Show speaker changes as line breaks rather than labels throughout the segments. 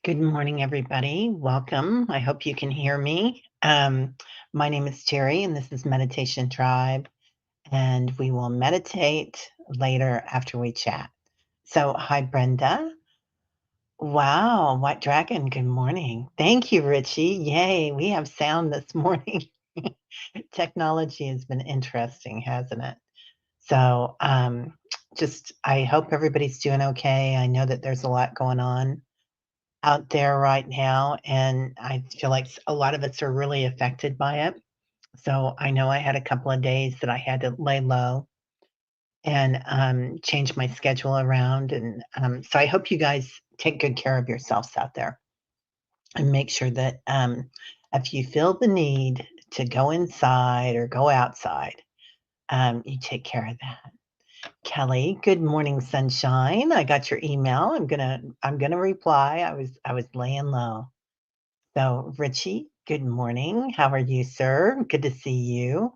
Good morning, everybody. Welcome. I hope you can hear me. My name is Terry, and this is Meditation Tribe, and we will meditate later after we chat. So, hi, Brenda. Wow, White Dragon, good morning. Thank you, Richie. Yay, we have sound this morning. Technology has been interesting, hasn't it? So, just I hope everybody's doing okay. I know that there's a lot going on out there right now, and I feel like a lot of us are really affected by it. So I know I had a couple of days that I had to lay low and change my schedule around. And so I hope you guys take good care of yourselves out there and make sure that if you feel the need to go inside or go outside, you take care of that. Kelly, good morning, sunshine. I got your email. I'm gonna reply. I was laying low. So, Richie, good morning. How are you, sir? Good to see you.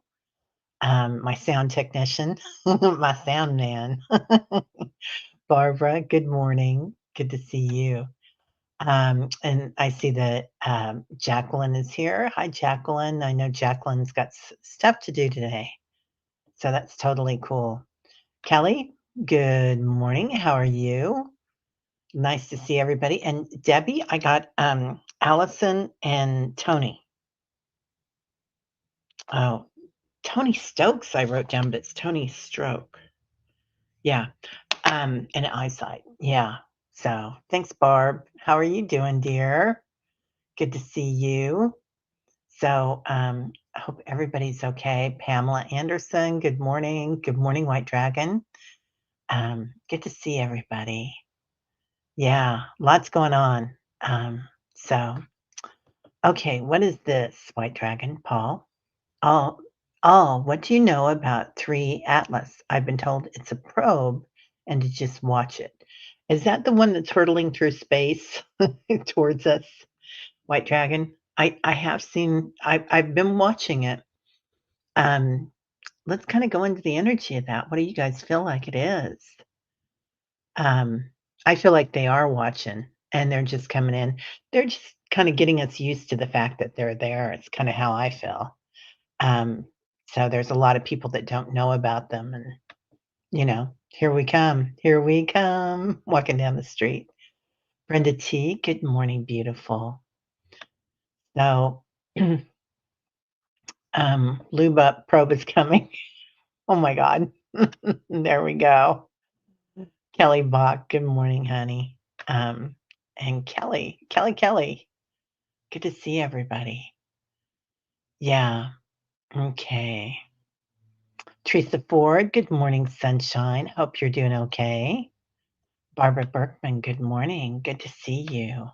My sound technician, my sound man. Barbara, good morning. Good to see you. And I see that Jacqueline is here. Hi, Jacqueline. I know Jacqueline's got stuff to do today. So that's totally cool. Kelly, good morning. How are you? Nice to see everybody. And Debbie, I got Allison and Tony. Oh, Tony Stokes, I wrote down, but it's Tony Stroke. Yeah. And eyesight. Yeah. So thanks, Barb. How are you doing, dear? Good to see you. So I hope everybody's okay. Pamela Anderson, good morning. Good morning, White Dragon. Good to see everybody. Yeah, lots going on. So okay, what is this, White Dragon, Paul? Oh, oh, what do you know about 3 Atlas? I've been told it's a probe and to just watch it. Is that the one that's hurtling through space towards us, White Dragon? I have seen I've been watching it. Um, let's kinda go into the energy of that. What do you guys feel like it is? Um, I feel like they are watching and they're just coming in. They're just kinda getting us used to the fact that they're there. It's kinda how I feel. Um, so there's a lot of people that don't know about them and, here we come, walking down the street. Brenda T, good morning, beautiful. So, lube up probe is coming. Oh my God. There we go. Kelly Bach, good morning, honey. And Kelly, good to see everybody. Yeah. Okay. Teresa Ford, good morning, sunshine. Hope you're doing okay. Barbara Berkman, good morning. Good to see you.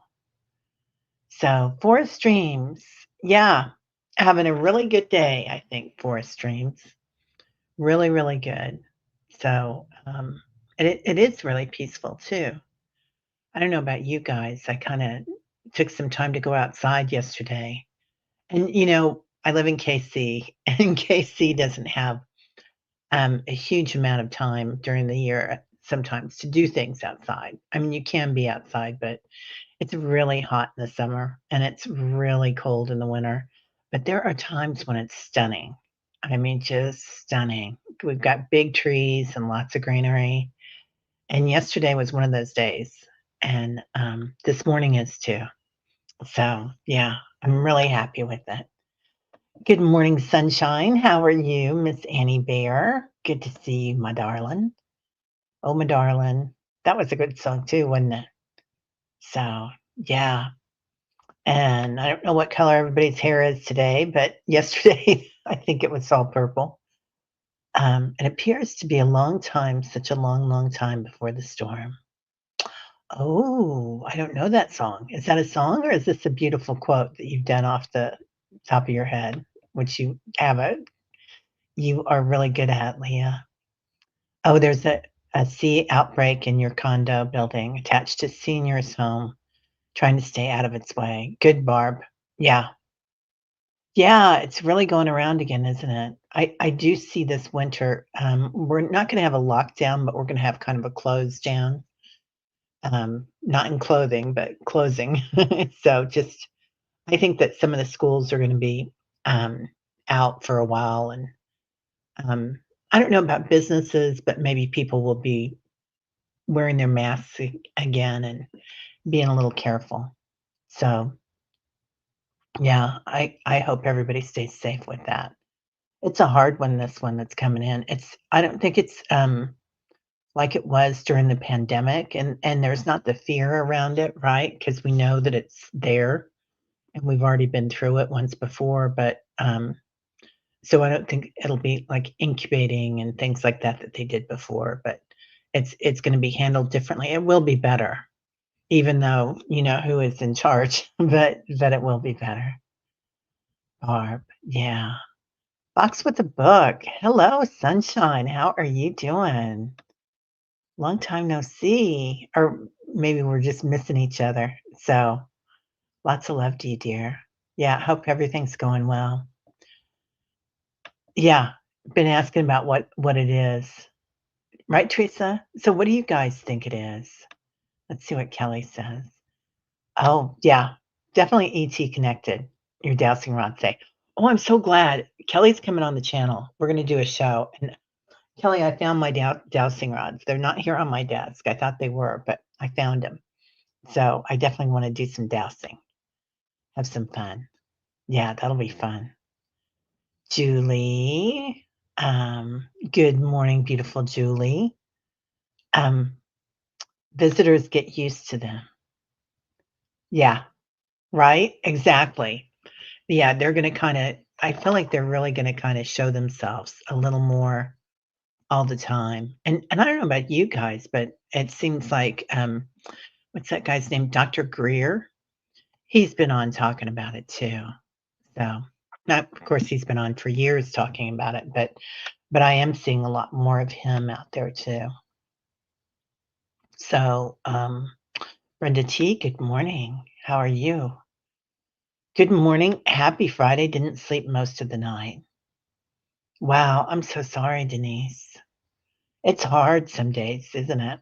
So, Forest Streams. Yeah, having a really good day, I think, Forest Streams. Really, really good. So, it is really peaceful too. I don't know about you guys. I kind of took some time to go outside yesterday. And, I live in KC, and KC doesn't have a huge amount of time during the year sometimes to do things outside. I mean, you can be outside, but it's really hot in the summer and it's really cold in the winter. But there are times when it's stunning. I mean, just stunning. We've got big trees and lots of greenery. And yesterday was one of those days. And this morning is too. So, yeah, I'm really happy with it. Good morning, sunshine. How are you, Miss Annie Bear? Good to see you, my darling. Oh, my darling. That was a good song too, wasn't it? So, yeah. And I don't know what color everybody's hair is today, but yesterday I think it was all purple. It appears to be a long time, such a long, long time before the storm. Oh, I don't know that song. Is that a song or is this a beautiful quote that you've done off the top of your head, which you are really good at, Leah? Oh, there's a sea outbreak in your condo building attached to senior's home, trying to stay out of its way. Good, Barb. Yeah. Yeah, it's really going around again, isn't it? I do see this winter, we're not gonna have a lockdown, but we're gonna have kind of a close down not in clothing, but closing. So just I think that some of the schools are gonna be, um, out for a while, and, um, I don't know about businesses, but maybe people will be wearing their masks again and being a little careful. So, yeah, I hope everybody stays safe with that. It's a hard one, this one that's coming in. I don't think it's, like it was during the pandemic, and there's not the fear around it, right? Because we know that it's there, and we've already been through it once before, but, so I don't think it'll be like incubating and things like that that they did before, but it's gonna be handled differently. It will be better, even though you know who is in charge, but it will be better. Barb, yeah. Box with a book. Hello, sunshine. How are you doing? Long time no see. Or maybe we're just missing each other. So lots of love to you, dear. Yeah, hope everything's going well. Yeah, been asking about what it is. Right, Teresa? So what do you guys think it is? Let's see what Kelly says. Oh, yeah, definitely ET connected. Your dowsing rod say. Oh, I'm so glad. Kelly's coming on the channel. We're gonna do a show. And Kelly, I found my dowsing rods. They're not here on my desk. I thought they were, but I found them. So I definitely want to do some dowsing. Have some fun. Yeah, that'll be fun. Julie. Good morning, beautiful Julie. Um, Visitors get used to them. Yeah, right? Exactly. Yeah, they're gonna kinda I feel like they're really gonna kinda show themselves a little more all the time. And I don't know about you guys, but it seems like, what's that guy's name? Dr. Greer? He's been on talking about it too. So, not of course, he's been on for years talking about it, but I am seeing a lot more of him out there too. So, Brenda T, good morning. How are you? Good morning. Happy Friday. Didn't sleep most of the night. Wow, I'm so sorry, Denise. It's hard some days, isn't it?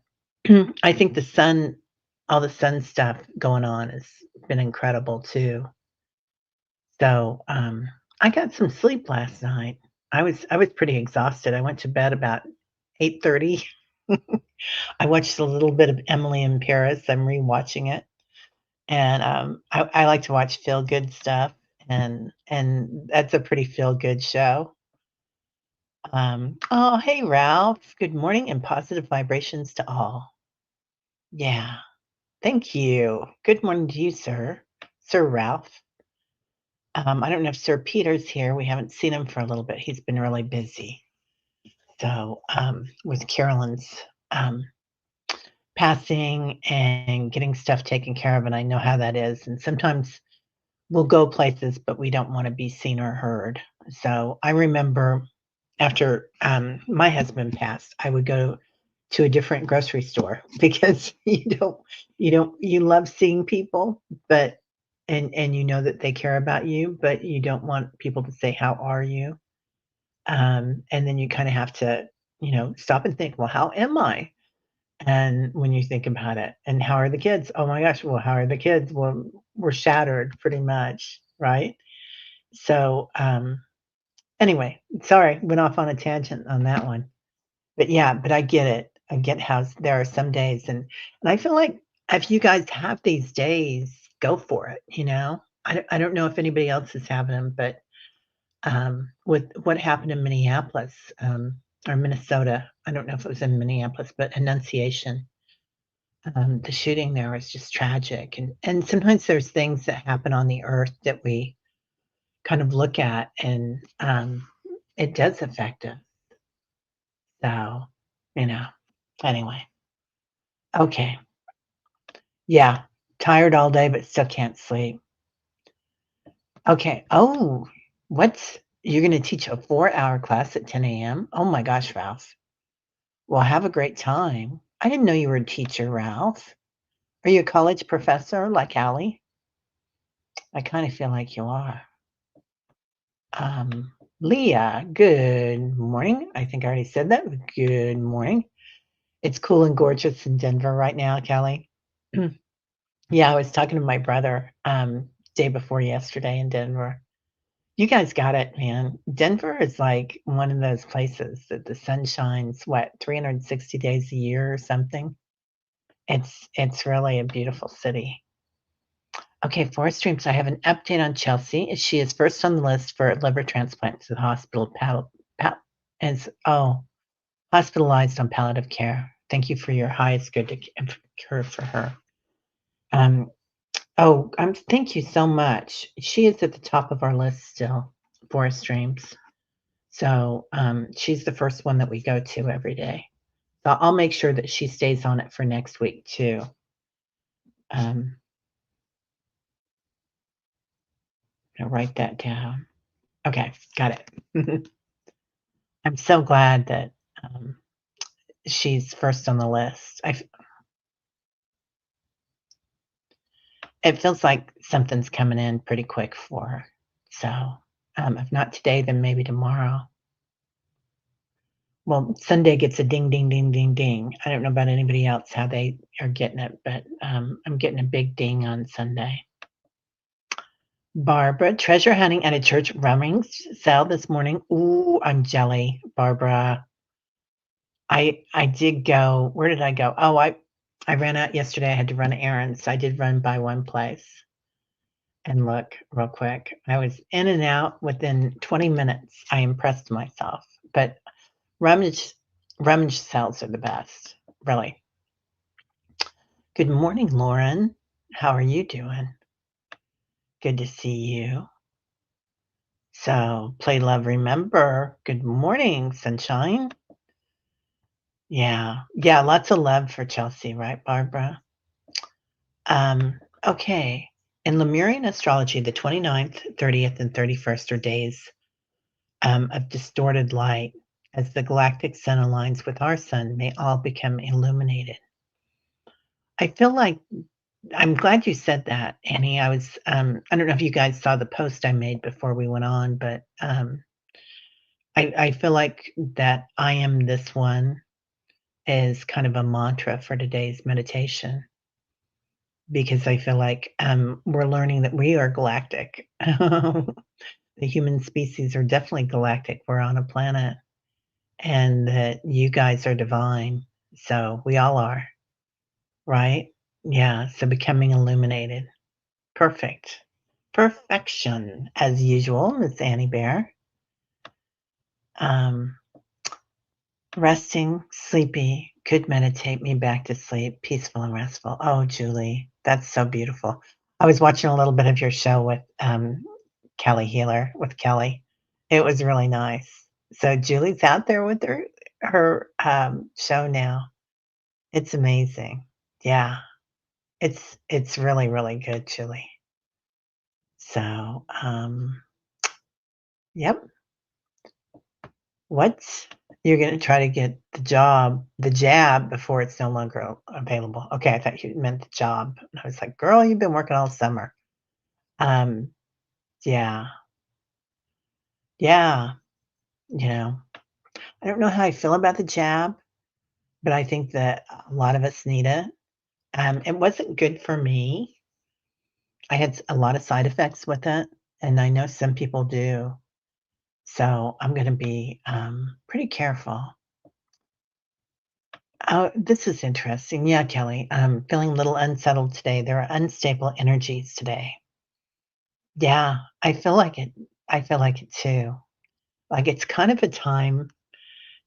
I think all the sun stuff going on has been incredible too. So, I got some sleep last night. I was pretty exhausted. I went to bed about 8:30. I watched a little bit of Emily in Paris. I'm rewatching it, and I like to watch feel good stuff, and that's a pretty feel good show. Oh, hey Ralph. Good morning and positive vibrations to all. Yeah, thank you. Good morning to you, sir, Sir Ralph. I don't know if Sir Peter's here. We haven't seen him for a little bit. He's been really busy. So, with Carolyn's um, passing and getting stuff taken care of, and I know how that is. And sometimes we'll go places, but we don't want to be seen or heard. So I remember after my husband passed, I would go to a different grocery store because you love seeing people, but and you know that they care about you, but you don't want people to say how are you, and then you kind of have to stop and think, well, how am I? And when you think about it, and how are the kids? Oh my gosh, well, how are the kids? Well, we're shattered pretty much, right? So, anyway, sorry, went off on a tangent on that one. But yeah, but I get it. I get how there are some days, and I feel like if you guys have these days, go for it, you know? I don't know if anybody else is having them, but, with what happened in Minneapolis, or Minnesota, I don't know if it was in Minneapolis, but Annunciation. The shooting there was just tragic, and sometimes there's things that happen on the earth that we kind of look at, and it does affect us. So, you know, anyway, okay, yeah, tired all day, but still can't sleep. Okay. Oh, what's you're going to teach a 4-hour class at 10 a.m.? Oh my gosh, Ralph. Well, have a great time. I didn't know you were a teacher, Ralph. Are you a college professor like Allie? I kind of feel like you are. Leah, good morning. I think I already said that. Good morning. It's cool and gorgeous in Denver right now, Kelly. Yeah, I was talking to my brother, day before yesterday in Denver. You guys got it, man. Denver is like one of those places that the sun shines, what, 360 days a year or something? It's really a beautiful city. Okay, Forest Streams, I have an update on Chelsea. She is first on the list for liver transplant to the hospital hospitalized on palliative care. Thank you for your highest good to care for her. Um, thank you so much. She is at the top of our list still, Forest Streams. So, she's the first one that we go to every day. So I'll make sure that she stays on it for next week too. Um, I'll write that down. Okay, got it. I'm so glad that, um, she's first on the list. It feels like something's coming in pretty quick for her. So, if not today, then maybe tomorrow. Well, Sunday gets a ding, ding, ding, ding, ding. I don't know about anybody else how they are getting it, but, I'm getting a big ding on Sunday. Barbara, treasure hunting at a church rummage sale this morning. Ooh, I'm jelly, Barbara. I did go. Where did I go? Oh, I ran out yesterday. I had to run errands. I did run by one place and look real quick. I was in and out within 20 minutes. I impressed myself. But rummage rummage sales are the best, really. Good morning, Lauren. How are you doing? Good to see you. So, play love remember. Good morning, sunshine. Yeah. Yeah, lots of love for Chelsea, right, Barbara? Okay. In Lemurian astrology, the 29th, 30th, and 31st are days of distorted light. As the galactic sun aligns with our sun, may all become illuminated. I feel like I'm glad you said that, Annie. I don't know if you guys saw the post I made before we went on, but I feel like that I am this one is kind of a mantra for today's meditation because I feel like we're learning that we are galactic. The human species are definitely galactic. We're on a planet, and that you guys are divine. So we all are, right? Yeah. So becoming illuminated. Perfect. Perfection, as usual, Miss Annie Bear. Um, Resting, sleepy, could meditate me back to sleep, peaceful and restful. Oh, Julie, that's so beautiful. I was watching a little bit of your show with Kelly Healer with Kelly. It was really nice. So Julie's out there with her show now. It's amazing. Yeah, it's really really good, Julie. So yep. What? You're gonna try to get the jab before it's no longer available. Okay, I thought you meant the job. And I was like, "Girl, you've been working all summer." Um, yeah. Yeah, you know, I don't know how I feel about the jab, but I think that a lot of us need it. It wasn't good for me. I had a lot of side effects with it, and I know some people do. So I'm gonna be, pretty careful. Oh, this is interesting. Yeah, Kelly. I'm feeling a little unsettled today. There are unstable energies today. Yeah, I feel like it. I feel like it too. Like it's kind of a time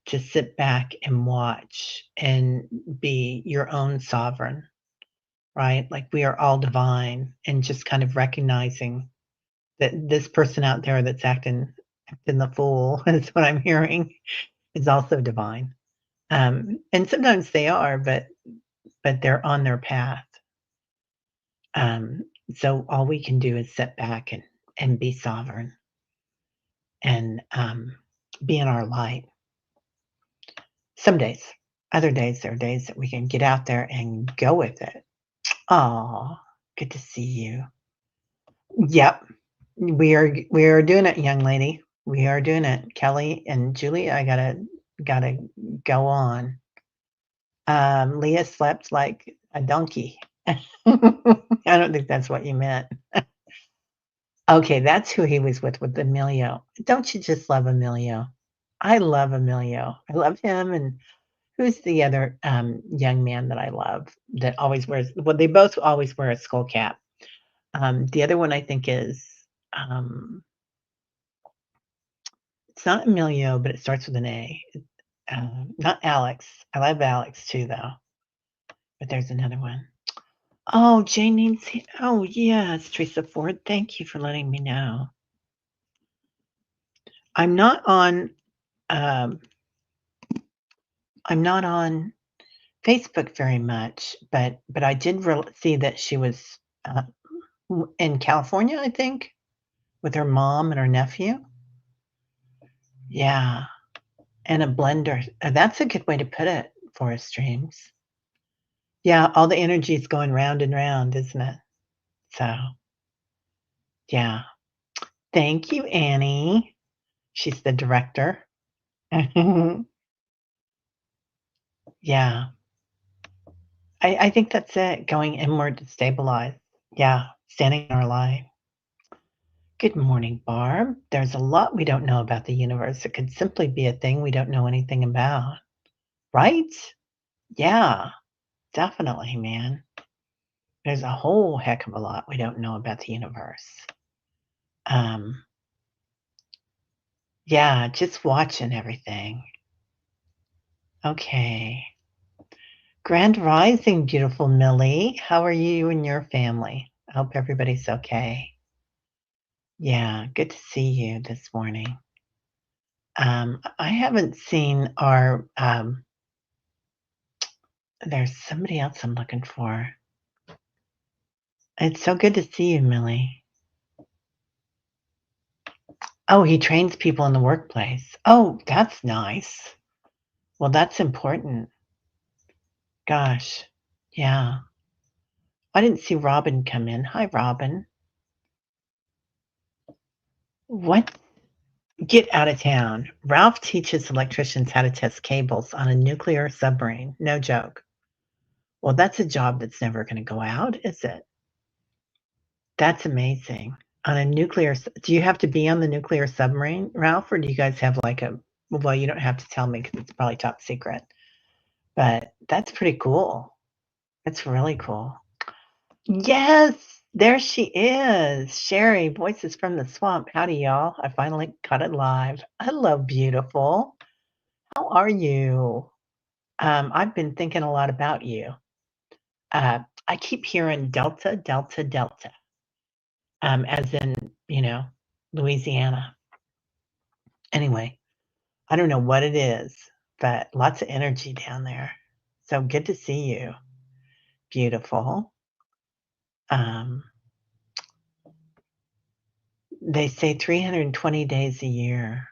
to sit back and watch and be your own sovereign, right? Like we are all divine and just kind of recognizing that this person out there that's acting the fool is what I'm hearing is also divine. And sometimes they are, but they're on their path. Um, so all we can do is sit back and be sovereign and be in our light. Some days, other days, there are days that we can get out there and go with it. Oh, good to see you. Yep, we are doing it, young lady. We are doing it, Kelly and Julie. I gotta go on. Leah slept like a donkey. I don't think that's what you meant. Okay, that's who he was with Emilio. Don't you just love Emilio? I love Emilio. I love him, and who's the other, young man that I love that always wears well, they both always wear a skull cap. The other one I think is, um, it's not Emilio, but it starts with an A. Not Alex. I love Alex too, though, but there's another one. Oh, Jane needs oh, yes, Teresa Ford, thank you for letting me know. I'm not on, um I'm not on Facebook very much, but I did see that she was, in California, I think, with her mom and her nephew. Yeah, and a blender. That's a good way to put it, Forest Streams. Yeah, all the energy is going round and round, isn't it? So, yeah. Thank you, Annie. She's the director. Yeah. I think that's it, going inward to stabilize. Yeah, standing in our light. Good morning, Barb. There's a lot we don't know about the universe. It could simply be a thing we don't know anything about. Right? Yeah, definitely, man. There's a whole heck of a lot we don't know about the universe. Um, yeah, just watching everything. Okay. Grand Rising, beautiful Millie. How are you and your family? I hope everybody's okay. Yeah, good to see you this morning. I haven't seen our, there's somebody else I'm looking for. It's so good to see you, Millie. Oh, he trains people in the workplace. Oh, that's nice. Well, that's important. Gosh. Yeah. I didn't see Robin come in. Hi, Robin. What? Get out of town. Ralph teaches electricians how to test cables on a nuclear submarine. No joke. Well, that's a job that's never going to go out, is it? That's amazing. On a nuclear do you have to be on the nuclear submarine, Ralph, or do you guys have like a well, you don't have to tell me because it's probably top secret, but that's pretty cool. That's really cool. Yes, there she is. Sherry, Voices from the Swamp. Howdy, y'all. I finally caught it live. Hello, beautiful. How are you? I've been thinking a lot about you. I keep hearing Delta, Delta, Delta, as in, Louisiana. Anyway, I don't know what it is, but lots of energy down there. So good to see you. Beautiful. Um, they say 320 days a year.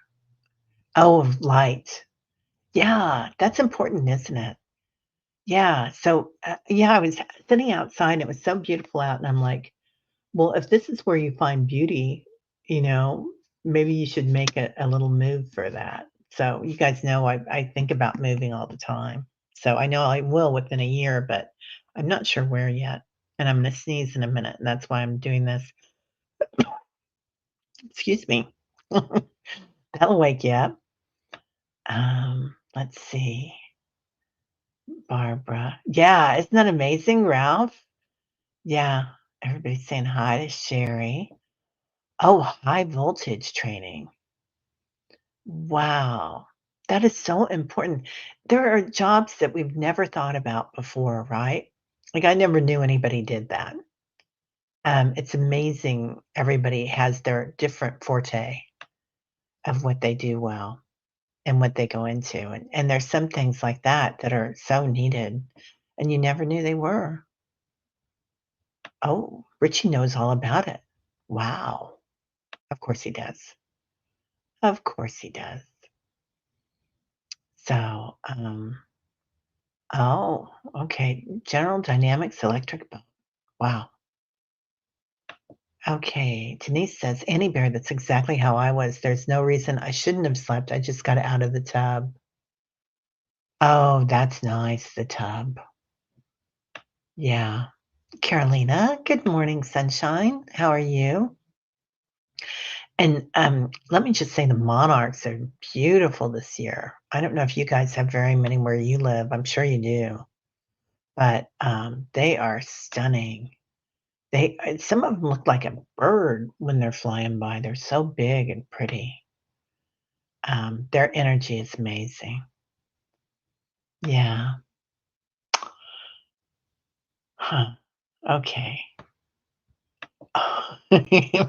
Oh, of light. Yeah, that's important, isn't it? Yeah. So, yeah, I was sitting outside. It was so beautiful out, and I'm like, well, if this is where you find beauty, you know, maybe you should make a little move for that. So you guys know I think about moving all the time. So I know I will within a year, but I'm not sure where yet. And I'm going to sneeze in a minute, and that's why I'm doing this. Excuse me. That'll wake you up. Let's see. Barbara. Yeah, isn't that amazing, Ralph? Yeah, everybody's saying hi to Sherry. Oh, high voltage training. Wow, that is so important. There are jobs that we've never thought about before, right? Like, I never knew anybody did that. It's amazing everybody has their different forte of what they do well and what they go into, and there's some things like that that are so needed, and you never knew they were. Oh, Richie knows all about it. Wow. Of course he does. Of course he does. So, oh, okay. General Dynamics Electric Boat. Wow. Okay. Denise says, Annie Bear, that's exactly how I was. There's no reason I shouldn't have slept. I just got out of the tub. Oh, that's nice. The tub. Yeah. Carolina, good morning, sunshine. How are you? And let me just say the monarchs are beautiful this year. I don't know if you guys have very many where you live. I'm sure you do, but they are stunning. Some of them look like a bird when they're flying by. They're so big and pretty. Their energy is amazing. Yeah. Huh. Okay.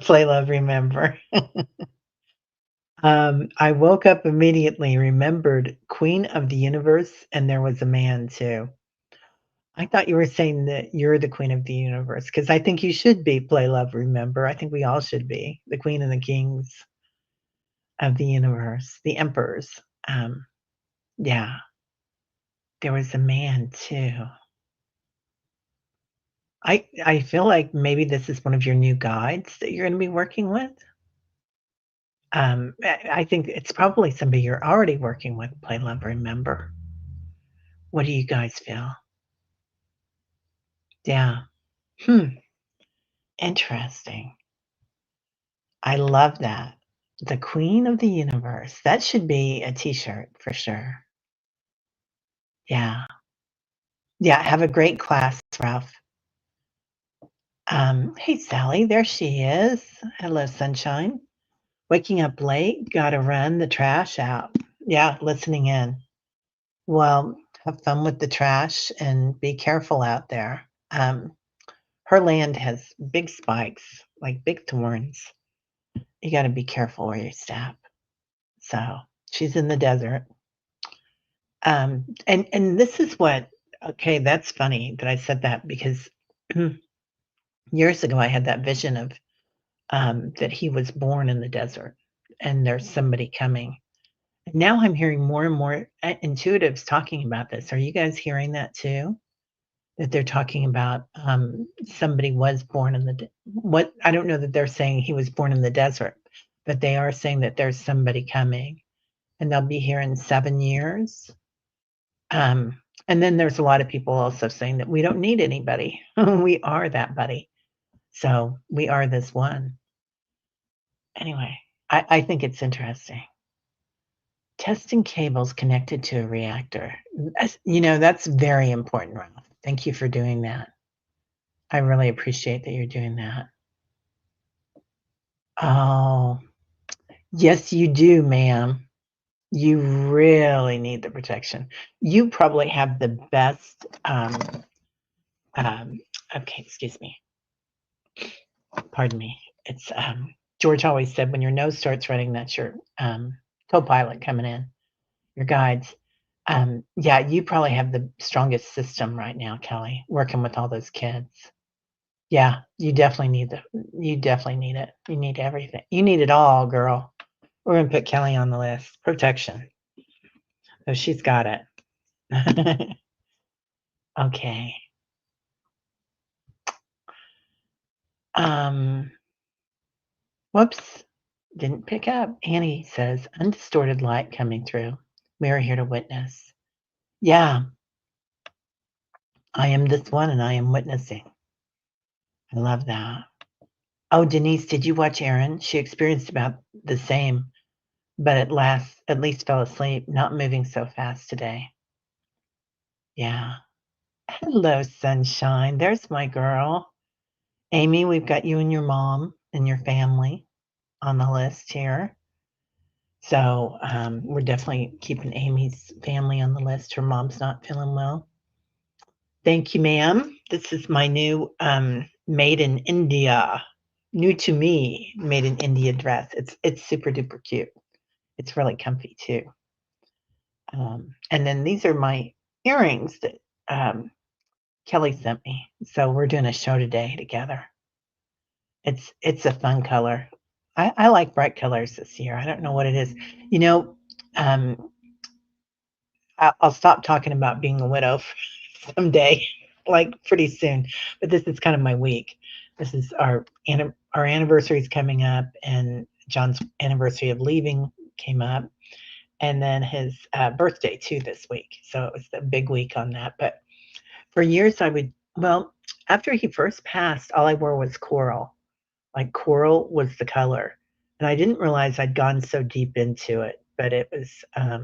Play love, remember. I woke up immediately, remembered Queen of the Universe, and there was a man too. I thought you were saying that you're the queen of the universe because I think you should be play, love, remember. I think we all should be the queen and the kings of the universe, the emperors. Um, yeah, there was a man too. I feel like maybe this is one of your new guides that you're going to be working with. I think it's probably somebody you're already working with. Play, love, remember. What do you guys feel? Yeah. Hmm. Interesting. I love that. The queen of the universe. That should be a t-shirt for sure. Yeah. Yeah, have a great class, Ralph. Hey, Sally, there she is. Hello, sunshine. Waking up late, gotta run the trash out. Yeah, listening in. Well, have fun with the trash and be careful out there. Her land has big spikes, like big thorns. You gotta be careful where you step. So she's in the desert. And this is what okay, that's funny that I said that because years ago I had that vision of that he was born in the desert and there's somebody coming. And now I'm hearing more and more intuitives talking about this. Are you guys hearing that too? That they're talking about somebody was born in the what I don't know that they're saying he was born in the desert, but they are saying that there's somebody coming and they'll be here in 7 years. And then there's a lot of people also saying that we don't need anybody. We are that buddy. So we are this one. Anyway, I think it's interesting. Testing cables connected to a reactor. That's very important, Ralph. Thank you for doing that. I really appreciate that you're doing that. Oh, yes, you do, ma'am. You really need the protection. You probably have the best. Um, okay, excuse me. Pardon me. It's George always said when your nose starts running, that's your co-pilot coming in, your guides. Yeah, you probably have the strongest system right now, Kelly, working with all those kids. Yeah, you definitely need it. You need everything. You need it all, girl. We're gonna put Kelly on the list. Protection. So she's got it. Okay. Um, whoops. Didn't pick up. Annie says, undistorted light coming through. We are here to witness. Yeah, I am this one and I am witnessing. I love that. Oh, Denise, did you watch Erin? She experienced about the same, but at least fell asleep, not moving so fast today. Yeah. Hello, sunshine. There's my girl. Amy, we've got you and your mom and your family on the list here. So we're definitely keeping Amy's family on the list. Her mom's not feeling well. Thank you, ma'am. This is my new made in India, new to me, made in India dress. It's super duper cute. It's really comfy too. And then these are my earrings that Kelly sent me. So we're doing a show today together. It's a fun color. I like bright colors this year. I don't know what it is. You know, um, I'll stop talking about being a widow someday, like pretty soon. But this is kind of my week. This is our anniversary is coming up, and John's anniversary of leaving came up, and then his birthday too this week. So it was a big week on that. But for years, I would Well, after he first passed, all I wore was coral. Like, coral was the color, and I didn't realize I'd gone so deep into it, but it was, I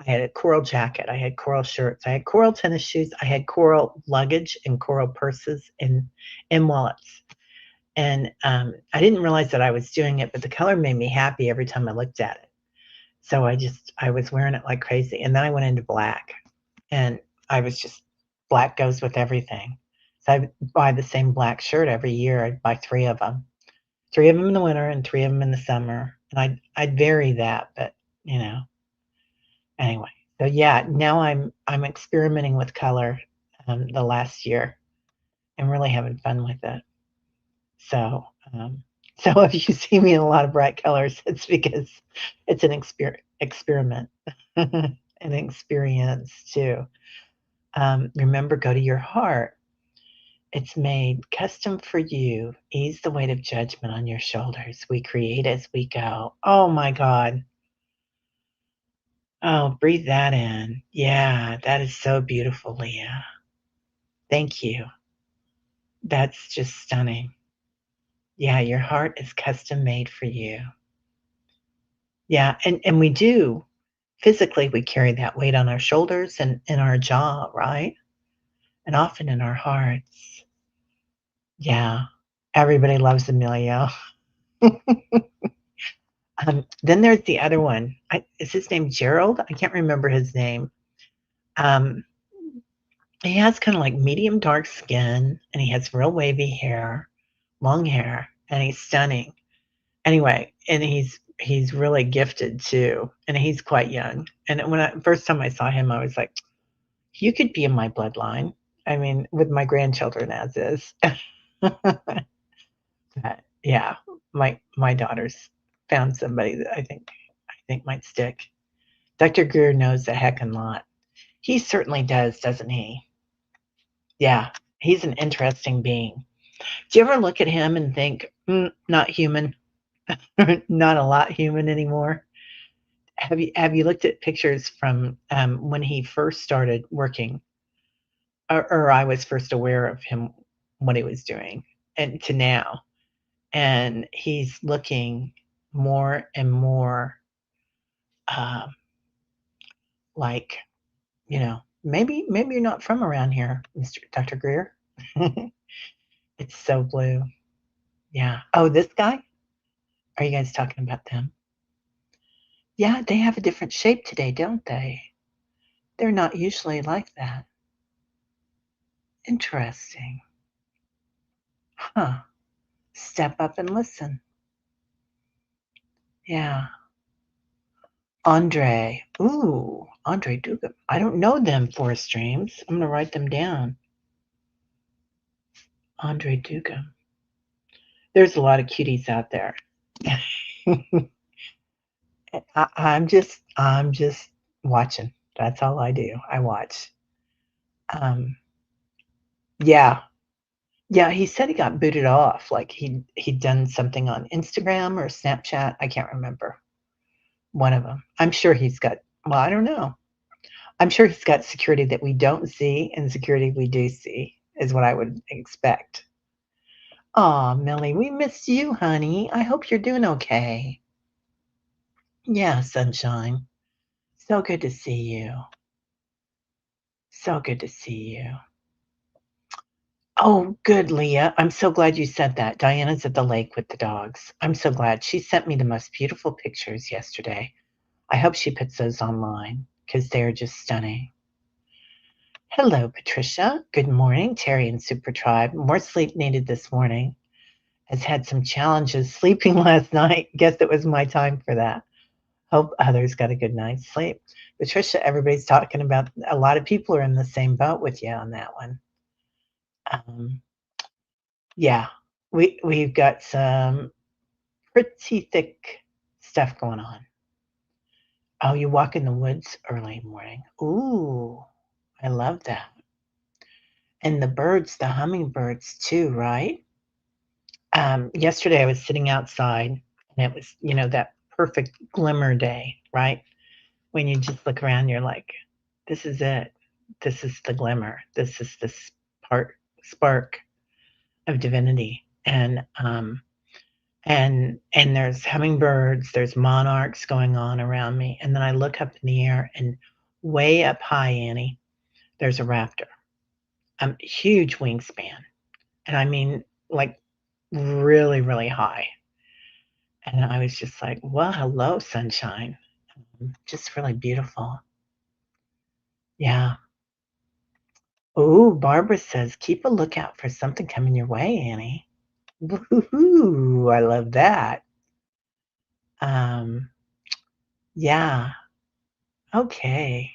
had a coral jacket, I had coral shirts, I had coral tennis shoes, I had coral luggage and coral purses and wallets, and, I didn't realize that I was doing it, but the color made me happy every time I looked at it. So I was wearing it like crazy, and then I went into black, and I was just black goes with everything. So I buy the same black shirt every year. I'd buy 3 of them. 3 of them in the winter and 3 of them in the summer, and I'd vary that, but, you know, anyway. So, yeah, now I'm experimenting with color, the last year and really having fun with it. So, so if you see me in a lot of bright colors, it's because it's an experiment, an experience too. Remember, go to your heart. It's made custom for you. Ease the weight of judgment on your shoulders. We create as we go. Oh my God. Oh, breathe that in. Yeah, that is so beautiful, Leah. Thank you. That's just stunning. Yeah, your heart is custom made for you. Yeah, and we do. Physically, we carry that weight on our shoulders and in our jaw, right? And often in our hearts. Yeah. Everybody loves Emilio. Then there's the other one. Is his name Gerald? I can't remember his name. Um, he has kind of like medium dark skin and he has real wavy hair, long hair, and he's stunning. Anyway, and he's really gifted too, and he's quite young. And when I first time I saw him, I was like, you could be in my bloodline. I mean, with my grandchildren as is. But yeah, my daughters found somebody that I think might stick. Dr. Greer knows a heckin' lot. He certainly does, doesn't he? Yeah, he's an interesting being. Do you ever look at him and think, not human, not a lot human anymore? Have you looked at pictures from when he first started working, or I was first aware of him, what he was doing, and to now, and he's looking more and more uh, like, maybe you're not from around here, Mr. Dr. Greer. It's so blue. Yeah. Oh, this guy? Are you guys talking about them? Yeah, they have a different shape today, don't they? They're not usually like that. Interesting. Huh. Step up and listen. Yeah. Andre. Ooh, Andre Dugan. I don't know them forest streams. I'm gonna write them down. Andre Dugan. There's a lot of cuties out there. I'm just watching. That's all I do. I watch. Um, yeah, yeah. He said he got booted off. Like he'd done something on Instagram or Snapchat. I can't remember one of them. I'm sure he's got. Well, I don't know. I'm sure he's got security that we don't see and security we do see. Is what I would expect. Aw, Millie, we miss you, honey. I hope you're doing okay. Yeah, sunshine. So good to see you. So good to see you. Oh, good, Leah. I'm so glad you said that. Diana's at the lake with the dogs. I'm so glad. She sent me the most beautiful pictures yesterday. I hope she puts those online because they're just stunning. Hello, Patricia. Good morning, Terry and Super Tribe. More sleep needed this morning. Has had some challenges sleeping last night. Guess it was my time for that. Hope others got a good night's sleep. Patricia, everybody's talking about, a lot of people are in the same boat with you on that one. Um, yeah, we've got some pretty thick stuff going on. Oh, you walk in the woods early morning. Ooh, I love that. And the birds, the hummingbirds too, right? Yesterday I was sitting outside and it was, that perfect glimmer day, right? When you just look around, you're like, this is it. This is the glimmer. This is this part. spark of divinity, and there's hummingbirds, there's monarchs going on around me, and then I look up in the air, and way up high, Annie, there's a raptor, huge wingspan, and I mean, like, really, really high, and I was just like, "Well, hello, sunshine." Just really beautiful. Yeah. Oh, Barbara says, "Keep a lookout for something coming your way, Annie." Woohoo! I love that. Um, yeah. Okay.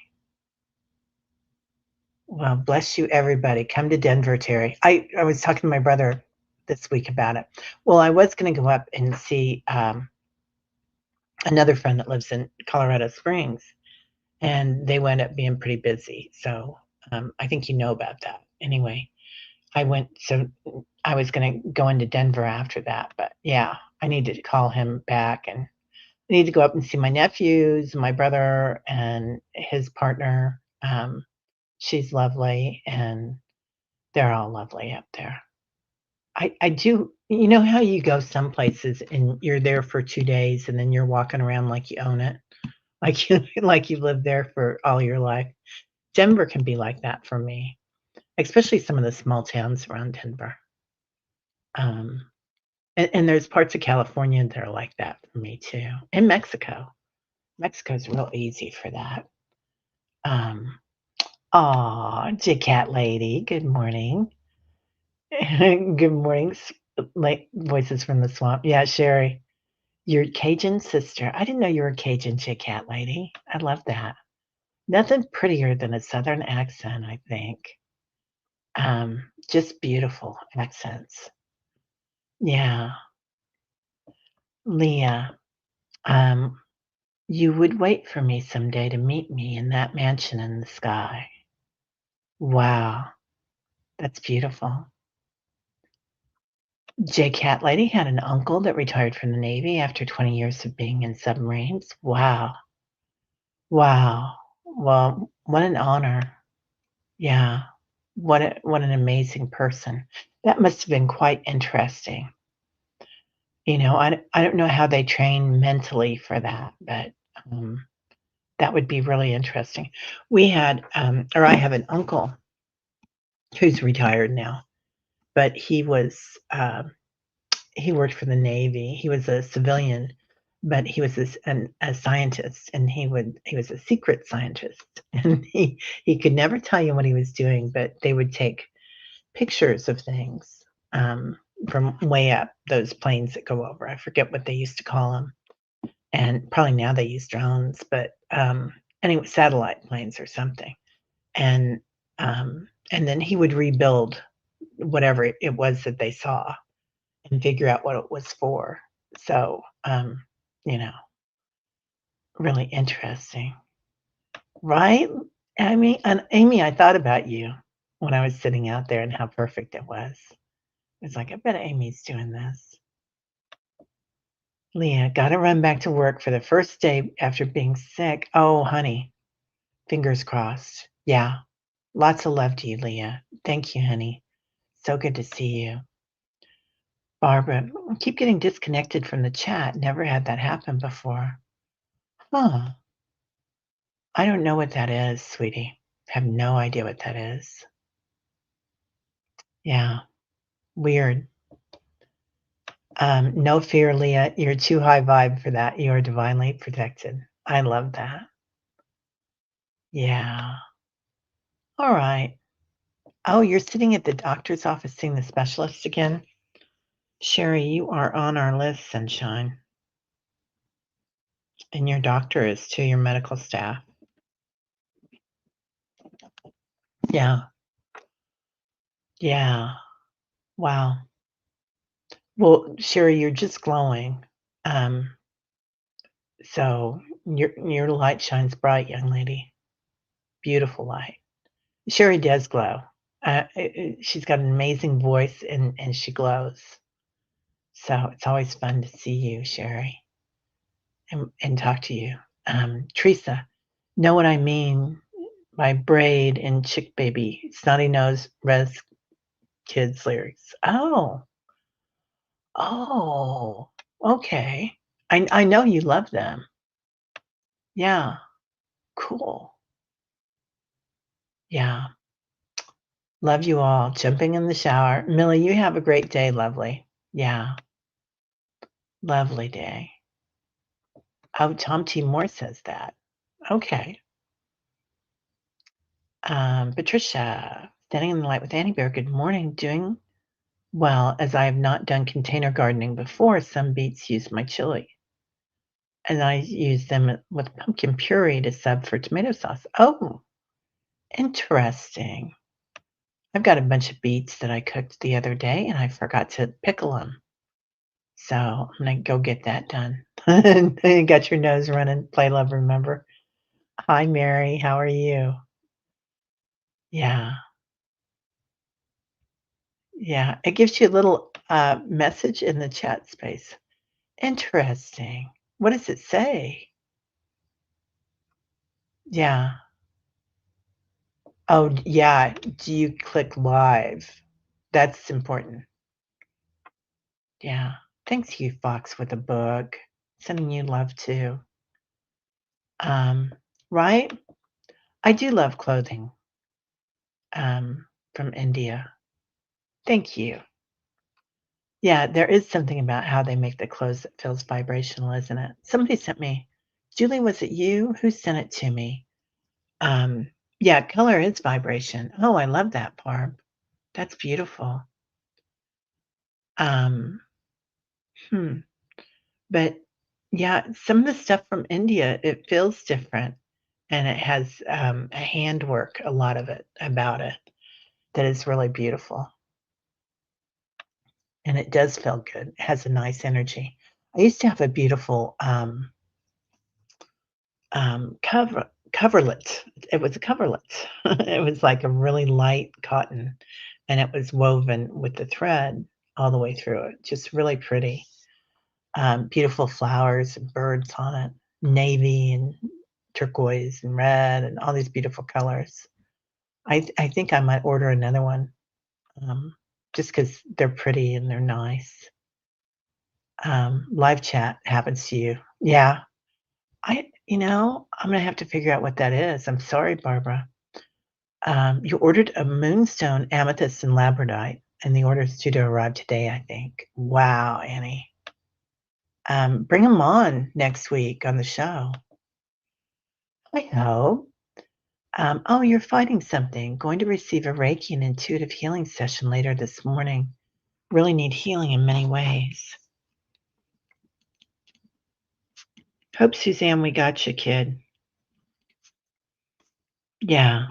Well, bless you, everybody. Come to Denver, Terry. I was talking to my brother this week about it. Well, I was going to go up and see another friend that lives in Colorado Springs, and they wound up being pretty busy. So I think you know about that. Anyway, so I was going to go into Denver after that, but yeah, I need to call him back, and I need to go up and see my nephews, my brother, and his partner. She's lovely, and they're all lovely up there. I do, you know how you go some places and you're there for 2 days and then you're walking around like you own it? Like you like you've lived there for all your life? Denver can be like that for me, especially some of the small towns around Denver. Um, and there's parts of California that are like that for me too, and Mexico. Mexico's real easy for that. Um, aw, Cat Lady, good morning. Good morning, like voices from the swamp. Yeah, Sherry, your Cajun sister. I didn't know you were a Cajun chick cat lady. I love that. Nothing prettier than a Southern accent, I think. Just beautiful accents. Yeah, Leah. Um, you would wait for me someday to meet me in that mansion in the sky. Wow, that's beautiful. J Cat Lady had an uncle that retired from the Navy after 20 years of being in submarines. Wow. Wow. Well, what an honor. Yeah. What an amazing person. That must have been quite interesting. You know, I don't know how they train mentally for that, but, um, that would be really interesting. We had, or I have an uncle who's retired now, but he worked for the Navy. He was a civilian, but he was a scientist, and he was a secret scientist, and he could never tell you what he was doing, but they would take pictures of things from way up, those planes that go over. I forget what they used to call them, and probably now they use drones, but anyway, satellite planes or something, and then he would rebuild whatever it was that they saw and figure out what it was for. So, you know, really interesting, right? I mean, and Amy, I thought about you when I was sitting out there and how perfect it was. It's like, I bet Amy's doing this. Leah, gotta run back to work for the first day after being sick. Oh, honey, fingers crossed. Yeah, lots of love to you, Leah. Thank you, honey. So good to see you. Barbara, I keep getting disconnected from the chat. Never had that happen before. Huh. I don't know what that is, sweetie. Have no idea what that is. Yeah, weird. No fear, Leah. You're too high vibe for that. You are divinely protected. I love that. Yeah. All right. Oh, you're sitting at the doctor's office seeing the specialist again? Sherry, you are on our list, sunshine. And your doctor is too, your medical staff. Yeah. Yeah. Wow. Well, Sherry, you're just glowing. Um, so your light shines bright, young lady. Beautiful light. Sherry does glow. She's got an amazing voice and she glows. So it's always fun to see you, Sherry, and talk to you. Teresa, know what I mean by braid and chick baby, snotty nose, res kids' lyrics. Oh, oh, okay. I know you love them. Yeah, cool. Yeah, love you all. Jumping in the shower. Millie, you have a great day, lovely. Yeah, lovely day. Oh, Tom T. Moore says that. Okay. Patricia, standing in the light with Annie Bear. Good morning. Doing well, as I have not done container gardening before. Some beets use my chili, and I use them with pumpkin puree to sub for tomato sauce. Oh, interesting. I've got a bunch of beets that I cooked the other day, and I forgot to pickle them. So I'm gonna go get that done. You got your nose running. Play love, remember. Hi, Mary. How are you? Yeah, yeah. It gives you a little message in the chat space. Interesting. What does it say? Yeah. Oh, yeah. Do you click live? That's important. Yeah. Thanks, you Fox with a book. Sending you love too. Um, right? I do love clothing from India. Thank you. Yeah, there is something about how they make the clothes that feels vibrational, isn't it? Somebody sent me, Julie, was it you who sent it to me? Um, yeah, color is vibration. Oh, I love that, Barb. That's beautiful. Um, hmm. But yeah, some of the stuff from India, it feels different and it has a handwork, a lot of it about it that is really beautiful. And it does feel good. It has a nice energy. I used to have a beautiful coverlet. It was a coverlet. It was like a really light cotton, and it was woven with the thread all the way through it. Just really pretty. Beautiful flowers and birds on it, navy and turquoise and red and all these beautiful colors. I think I might order another one, um, just because 'cause they're pretty and they're nice. Live chat happens to you. Yeah. I'm gonna have to figure out what that is. I'm sorry, Barbara. You ordered a moonstone, amethyst, and labradorite, and the order is due to arrive today, I think. Wow, Annie. Bring them on next week on the show. I hope. Oh, you're fighting something. Going to receive a Reiki and intuitive healing session later this morning. Really need healing in many ways. Hope, Suzanne, we got you, kid. Yeah.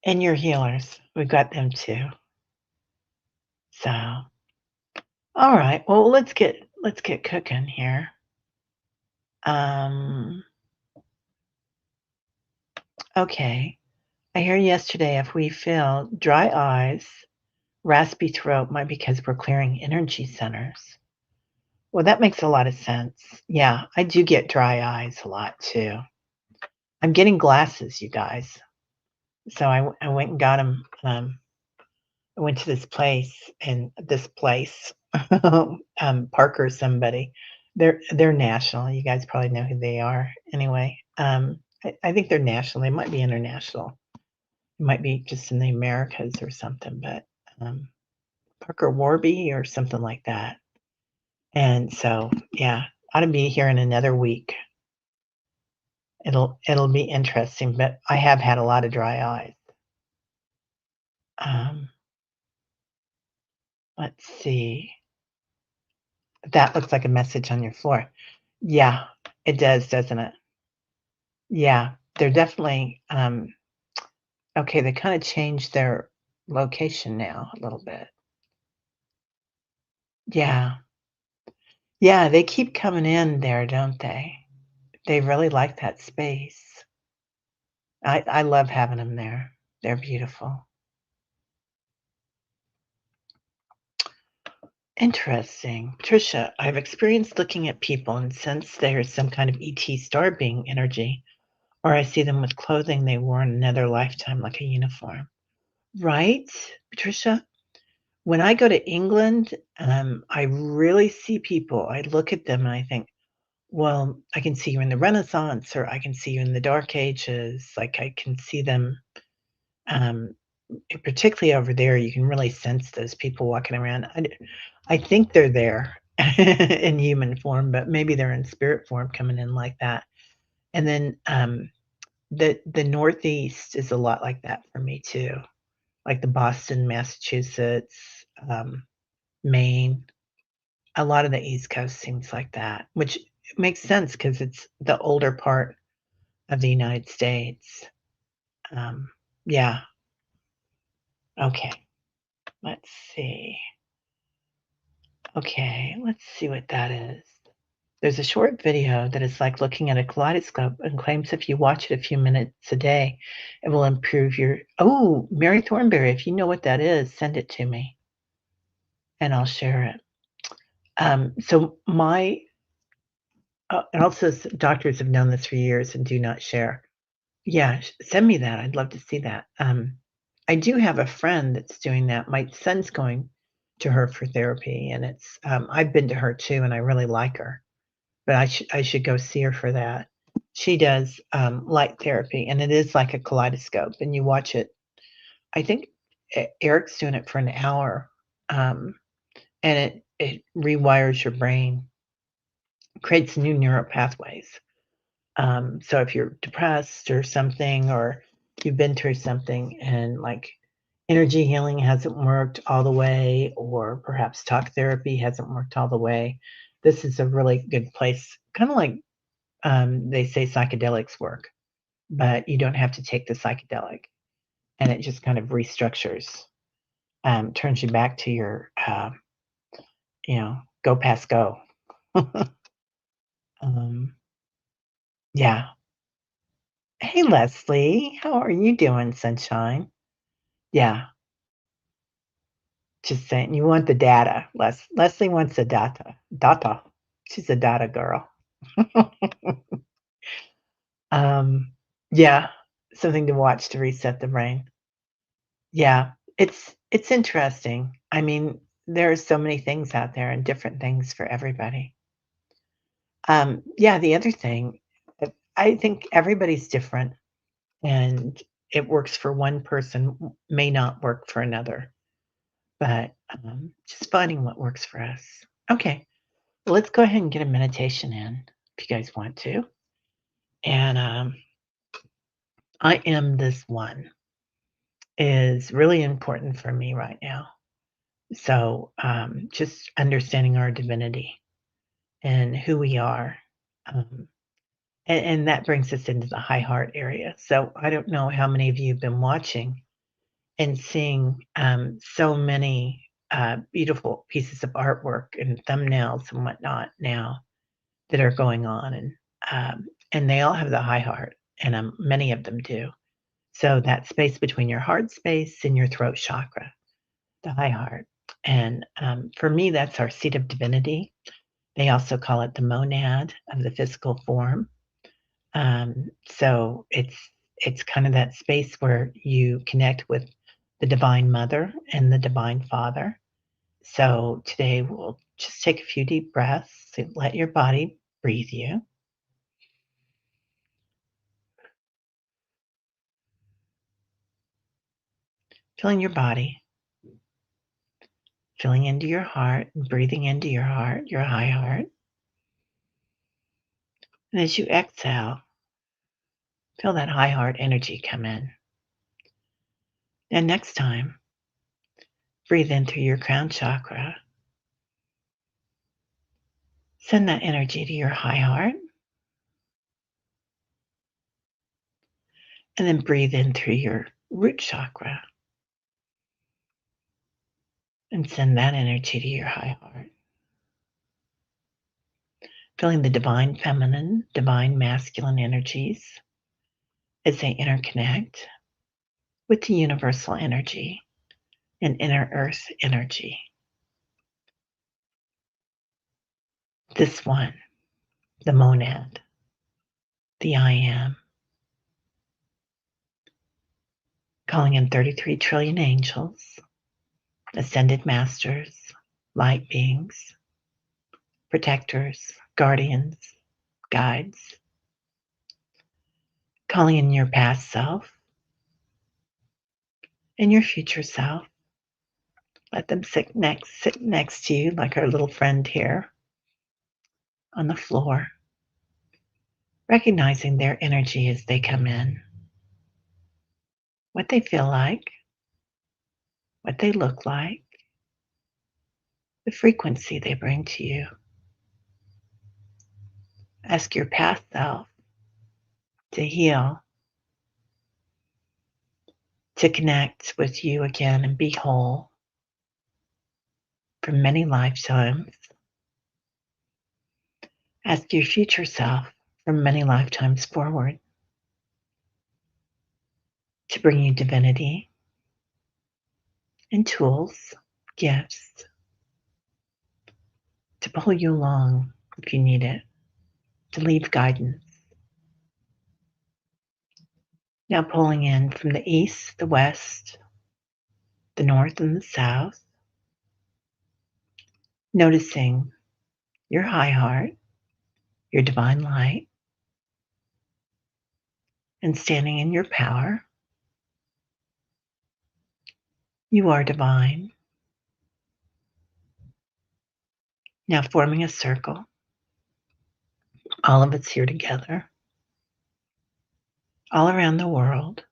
And your healers. We got them too. So, all right. Well, let's get cooking here. Um, okay. I heard yesterday if we feel dry eyes, raspy throat might be because we're clearing energy centers. Well, that makes a lot of sense. Yeah, I do get dry eyes a lot too. I'm getting glasses, you guys. So I went and got them. I went to this place, Parker somebody. They're national. You guys probably know who they are. Anyway, I think they're national. They might be international. It might be just in the Americas or something, but um, Parker Warby or something like that. And so, yeah, ought to be here in another week. It'll be interesting, but I have had a lot of dry eyes. Um, let's see. That looks like a message on your floor. Yeah, it does, doesn't it? Yeah, they're definitely okay. They kind of changed their location now a little bit. Yeah, yeah, they keep coming in there, don't they? They really like that space. I love having them there. They're beautiful. Interesting. Patricia, I've experienced looking at people and sense there is some kind of ET star being energy Or I see them with clothing they wore in another lifetime, like a uniform. Right, Patricia? When I go to England, I really see people, I look at them and I think, well, I can see you in the Renaissance, or I can see you in the Dark Ages. Like, I can see them, um, particularly over there, you can really sense those people walking around. I think they're there in human form, but maybe they're in spirit form coming in like that. And then, the Northeast is a lot like that for me too, like the Boston, Massachusetts, Maine. A lot of the East Coast seems like that, which makes sense because it's the older part of the United States. Um, yeah, okay, let's see. Okay, let's see what that is. There's a short video that is like looking at a kaleidoscope and claims if you watch it a few minutes a day, it will improve your Oh, Mary Thornberry, if you know what that is, send it to me and I'll share it. So my and also doctors have known this for years and do not share. Yeah, send me that. I'd love to see that. I do have a friend that's doing that. My son's going to her for therapy, and I've been to her too, and I really like her. But I should go see her for that. She does light therapy, and it is like a kaleidoscope, and you watch it. I think Eric's doing it for an hour, um, and it rewires your brain, creates new neural pathways. So if you're depressed or something, or you've been through something and like energy healing hasn't worked all the way, or perhaps talk therapy hasn't worked all the way, this is a really good place. Kind of like they say psychedelics work, but you don't have to take the psychedelic, and it just kind of restructures, turns you back to your, go past go. um, yeah. Hey, Leslie, how are you doing, sunshine? Yeah. Just saying, you want the data. Leslie wants the data. Data. She's a data girl. Um, yeah, something to watch to reset the brain. Yeah, it's interesting. I mean, there are so many things out there and different things for everybody. Yeah, the other thing, I think everybody's different, and it works for one person, may not work for another, but just finding what works for us. Okay. Let's go ahead and get a meditation in if you guys want to. And I am this one is really important for me right now. So just understanding our divinity and who we are. Um, and that brings us into the high heart area. So I don't know how many of you have been watching and seeing so many beautiful pieces of artwork and thumbnails and whatnot now that are going on, and they all have the high heart, and many of them do. So that space between your heart space and your throat chakra, the high heart, and for me, that's our seat of divinity. They also call it the monad of the physical form. So it's kind of that space where you connect with the divine mother and the divine father. So today we'll just take a few deep breaths and let your body breathe you. Feeling your body, filling into your heart, and breathing into your heart, your high heart. And as you exhale, feel that high heart energy come in. And next time, breathe in through your crown chakra. Send that energy to your high heart. And then breathe in through your root chakra. And send that energy to your high heart. Feeling the divine feminine, divine masculine energies as they interconnect with the universal energy and inner earth energy. This one, the monad, the I am, Calling in 33 trillion angels, ascended masters, light beings, protectors, guardians, guides. Calling in your past self and your future self. Let them sit next to you like our little friend here on the floor, recognizing their energy as they come in, what they feel like, what they look like, the frequency they bring to you. Ask your past self to heal, to connect with you again and be whole for many lifetimes. Ask your future self from many lifetimes forward to bring you divinity and tools, gifts, to pull you along if you need it, to leave guidance. Now pulling in from the east, the west, the north, and the south, noticing your high heart, your divine light, and standing in your power. You are divine. Now forming a circle, all of us here together, all around the world,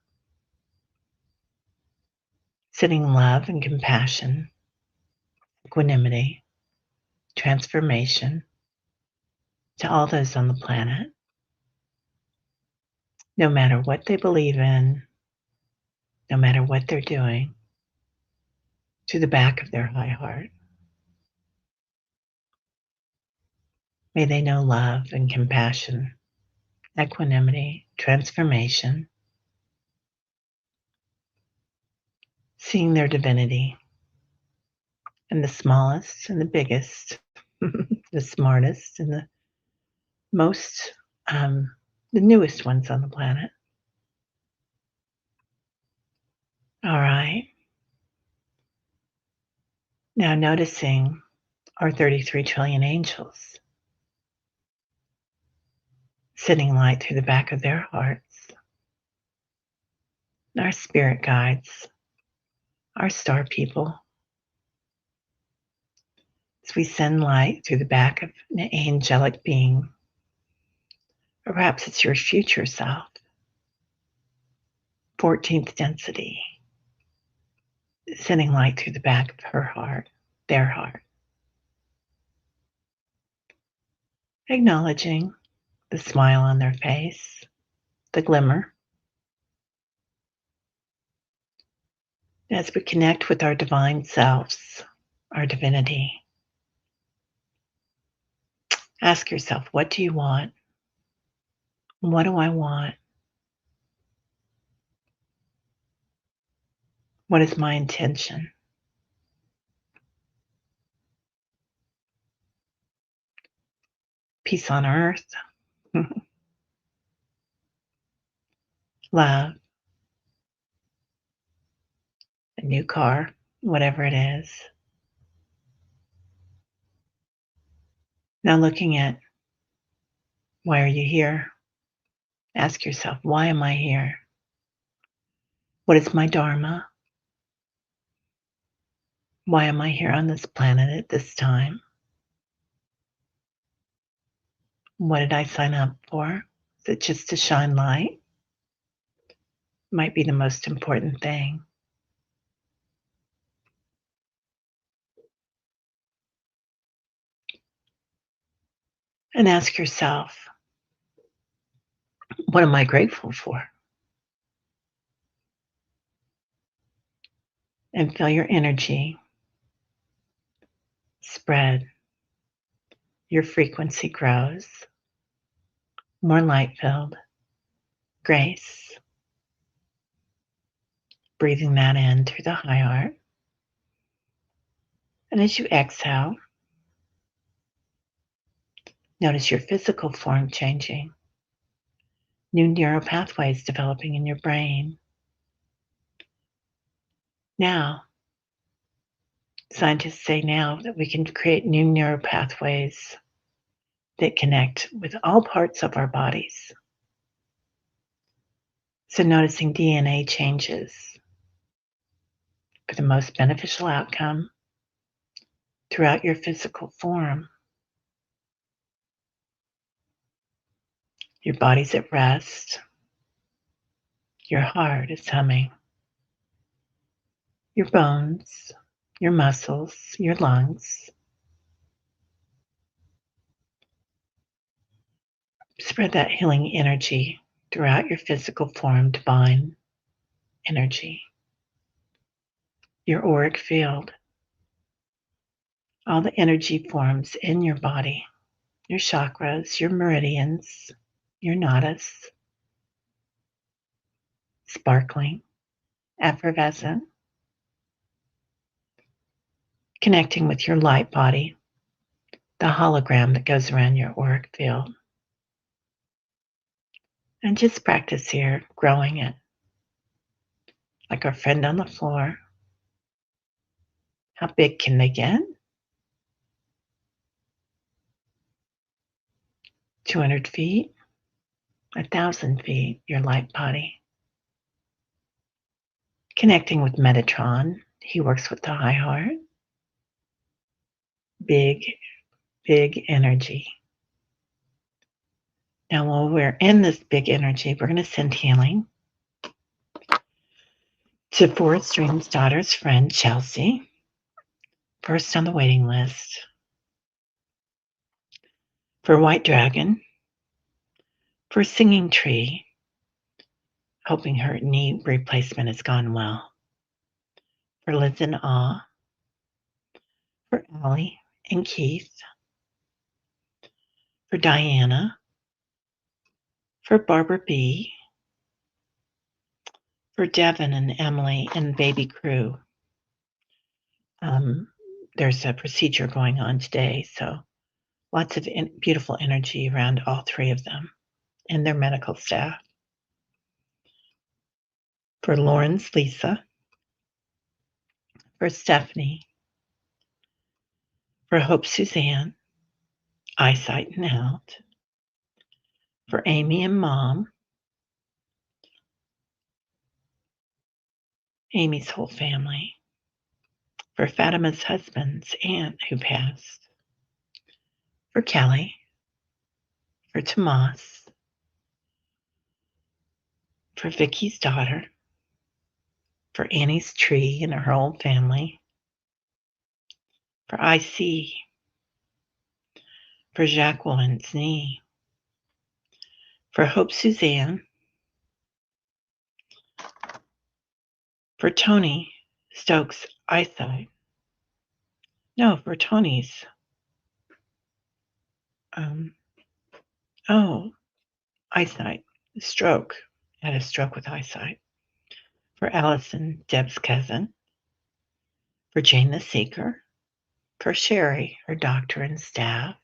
sending love and compassion, equanimity, transformation to all those on the planet, no matter what they believe in, no matter what they're doing, to the back of their high heart. May they know love and compassion, equanimity, transformation, seeing their divinity in the smallest and the biggest, the smartest and the most, the newest ones on the planet. All right. Now noticing our 33 trillion angels sending light through the back of their hearts, our spirit guides, our star people, as we send light through the back of an angelic being, or perhaps it's your future self, 14th density, sending light through the back of her heart, their heart, acknowledging the smile on their face, the glimmer, as we connect with our divine selves, our divinity. Ask yourself, what do you want? What do I want? What is my intention? Peace on earth, love, a new car, whatever it is. Now looking at, why are you here? Ask yourself, why am I here? What is my dharma? Why am I here on this planet at this time? What did I sign up for? Is it just to shine light? Might be the most important thing. And ask yourself, what am I grateful for? And feel your energy spread. Your frequency grows, more light filled, grace. Breathing that in through the high heart. And as you exhale, notice your physical form changing, new neural pathways developing in your brain, Now, scientists say now that we can create new neural pathways that connect with all parts of our bodies. So, noticing DNA changes for the most beneficial outcome throughout your physical form. Your body's at rest. Your heart is humming. Your bones, your muscles, your lungs. Spread that healing energy throughout your physical form, divine energy. Your auric field, all the energy forms in your body, your chakras, your meridians, your nadis, sparkling, effervescent, connecting with your light body, the hologram that goes around your auric field. And just practice here, growing it. Like our friend on the floor. How big can they get? 200 feet, 1,000 feet, your light body. Connecting with Metatron. He works with the high heart. Big, big energy. Now, while we're in this big energy, we're going to send healing to Forest Stream's daughter's friend, Chelsea, first on the waiting list. For White Dragon, for Singing Tree, hoping her knee replacement has gone well. For Liz in Awe, for Allie and Keith, for Diana, for Barbara B, for Devin and Emily and Baby Crew. There's a procedure going on today, so lots of beautiful energy around all three of them and their medical staff. For Lawrence, Lisa, for Stephanie, for Hope Suzanne, Eyesight and Out, for Amy and Mom, Amy's whole family, for Fatima's husband's aunt who passed, for Kelly, for Tomas, for Vicky's daughter, for Annie's tree and her whole family, for IC, for Jacqueline's knee, for Hope Suzanne, for Tony Stokes' eyesight. No, for Tony's. Eyesight. Stroke. Had a stroke with eyesight. For Allison, Deb's cousin. For Jane the Seeker. For Sherry, her doctor and staff.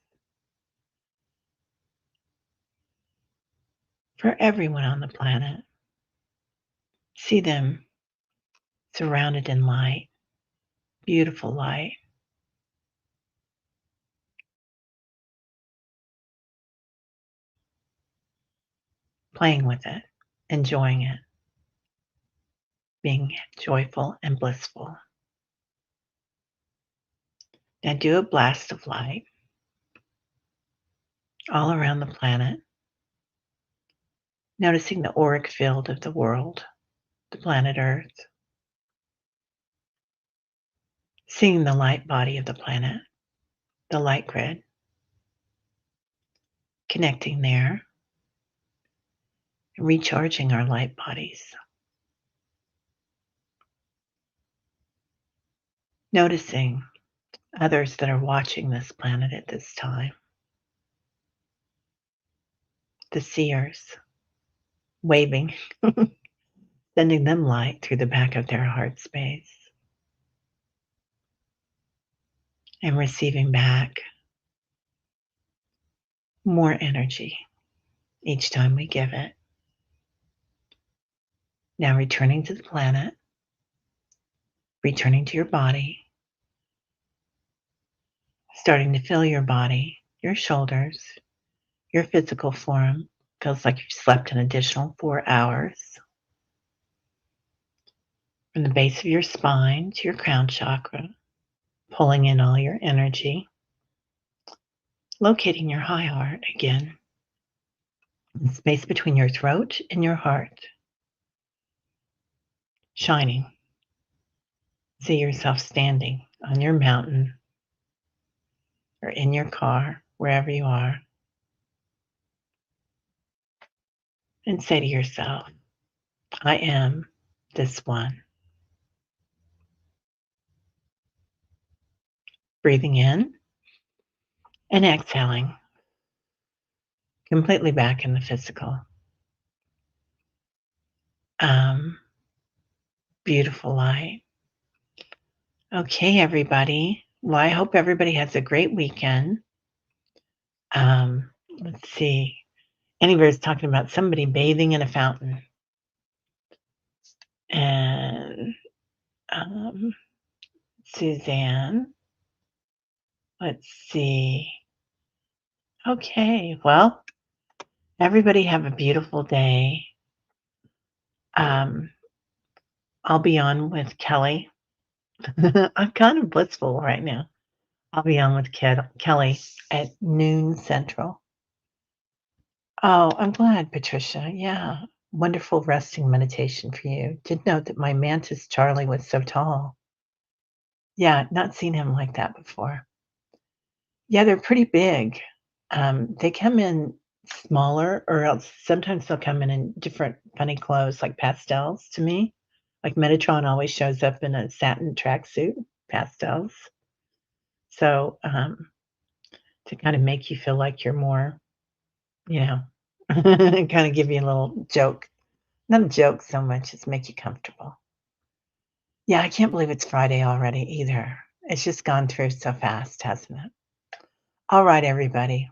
For everyone on the planet. See them surrounded in light. Beautiful light. Playing with it. Enjoying it. Being joyful and blissful. Now do a blast of light all around the planet, noticing the auric field of the world, the planet Earth, seeing the light body of the planet, the light grid, connecting there, recharging our light bodies. Noticing others that are watching this planet at this time. The seers, waving, sending them light through the back of their heart space. And receiving back more energy each time we give it. Now returning to the planet, returning to your body, starting to feel your body, your shoulders, your physical form. Feels like you've slept an additional 4 hours. From the base of your spine to your crown chakra, pulling in all your energy, locating your high heart again, the space between your throat and your heart, shining. See yourself standing on your mountain or in your car, wherever you are, and say to yourself, I am this one. Breathing in and exhaling, completely back in the physical. Um, Beautiful light. Okay, everybody. Well, I hope everybody has a great weekend. Let's see. Anybody's talking about somebody bathing in a fountain. And Suzanne, let's see. Okay, well, everybody have a beautiful day. Um, I'll be on with Kelly. I'm kind of blissful right now. I'll be on with Kelly at noon Central. Oh, I'm glad, Patricia. Yeah. Wonderful resting meditation for you. Did note that my mantis Charlie was so tall. Yeah, not seen him like that before. Yeah, they're pretty big. They come in smaller, or else sometimes they'll come in different funny clothes, like pastels to me. Like Metatron always shows up in a satin tracksuit, pastels. So to kind of make you feel like you're more, you know, kind of give you a little joke. Not a joke so much as make you comfortable. Yeah, I can't believe it's Friday already either. It's just gone through so fast, hasn't it? All right, everybody.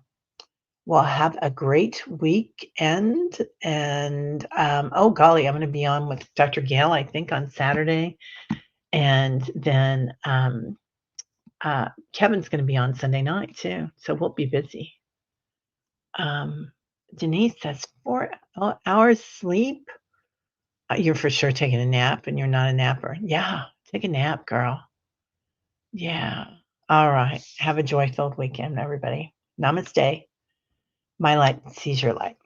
Well, have a great weekend. And oh, golly, I'm going to be on with Dr. Gail, I think, on Saturday. And then Kevin's going to be on Sunday night, too. So we'll be busy. Denise says 4 hours sleep. You're for sure taking a nap and you're not a napper. Yeah, take a nap, girl. Yeah. All right. Have a joy filled weekend, everybody. Namaste. My light sees your light.